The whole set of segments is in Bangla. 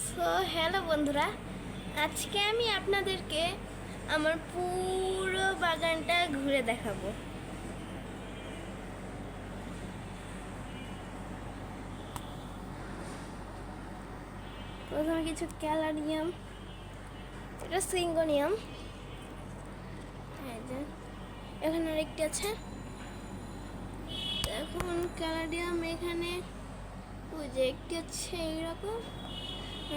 সো হ্যালো বন্ধুরা, আজকে আমি আপনাদেরকে আমার পুরো বাগানটা ঘুরে দেখাবো। প্রথমে কিছু ক্যালারিয়াম, এটা সিঙ্গোনিয়াম, এখানে আরেকটি আছে। এখন ক্যালারিয়াম এখানে ওই যে একটি হচ্ছে এইরকম,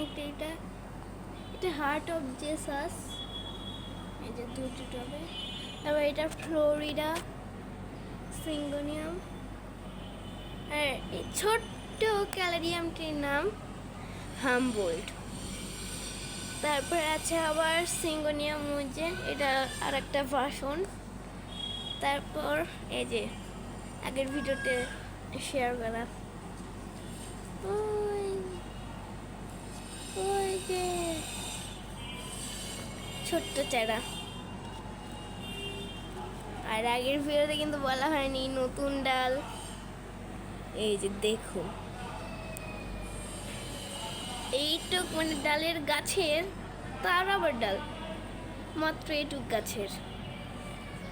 একটা এটা হার্ট অফ জেসাস, এই যে দুটি টবে। তারপর এটা ফ্লোরিডা সিঙ্গোনিয়াম, আর এই ছোট্ট ক্যালারিয়ামটির নাম হামবোল্ট। তারপর আছে আবার সিঙ্গোনিয়াম, যে এটা আর একটা ভার্সন। তারপর এই যে আগের ভিডিওতে শেয়ার করা ওই যে ছোট্ট চারা। আর আগের ভিডিওতে কিন্তু বলা হয়নি নতুন ডাল, এই যে দেখুন এইটুক, মানে ডালের গাছের, তার আবার ডাল মাত্র এইটুক গাছের।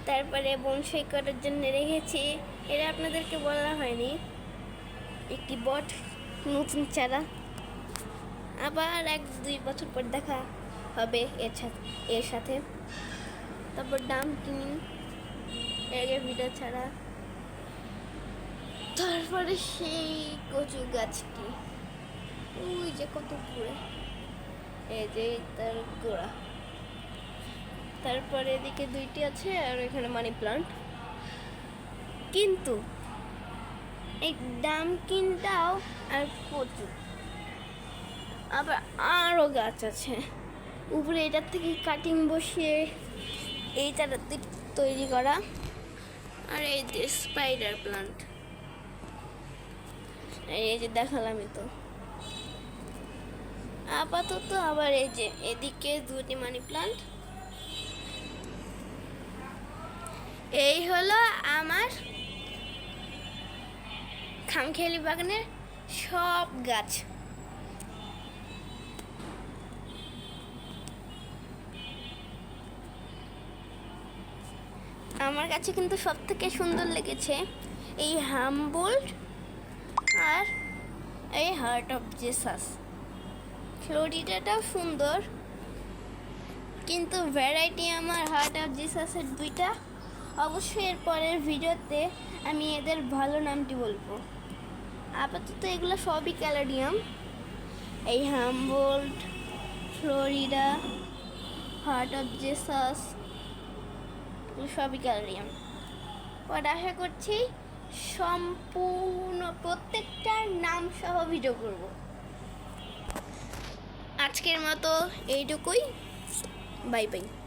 তারপরে বনসাই করার জন্য রেখেছি, এটা আপনাদেরকে বলা হয়নি, একটি বট নতুন চারা। আবার 1-2 বছর পর দেখা হবে এর সাথে। তারপর ডাম্পকিন, এর ভিডিও ছাড়া। তারপরে সেই কচু গাছটি, ওই যে কত পুরে, এই যে তার গোড়া। তারপরে এদিকে 2টি আছে, আর এখানে মানি প্লান্ট। কিন্তু এই ডাম্পকিনটাও আর কচু, আবার আরও গাছ আছে উপরে। এটার থেকে কাটিং বসিয়ে এই চারাটি তৈরি করা। আর এই যে স্পাইডার প্লান্ট, এই যে দেখালামই তো। আপাতত আবার এই যে এদিকে 2টি মানি প্লান্ট। এই হলো আমার খামখেয়ালি বাগানের সব গাছ। আমার কাছে কিন্তু সব থেকে সুন্দর লেগেছে এই হামবোল্ট আর এই হার্ট অফ জেসাস। ফ্লোরিডাটাও সুন্দর, কিন্তু ভ্যারাইটি আমার হার্ট অফ জেসাসের 2টা। অবশ্যই এর পরের ভিডিওতে আমি এদের ভালো নামটি বলবো। আপাতত এগুলো সবই ক্যালারিয়াম, এই Humboldt, Florida, heart of Jesus, সবই ক্যালারিয়াম। ওটা আশা করছি সম্পূর্ণ প্রত্যেকটার নাম সহ ভিডিও করব। আজকের মতো এইটুকুই, বাই বাই।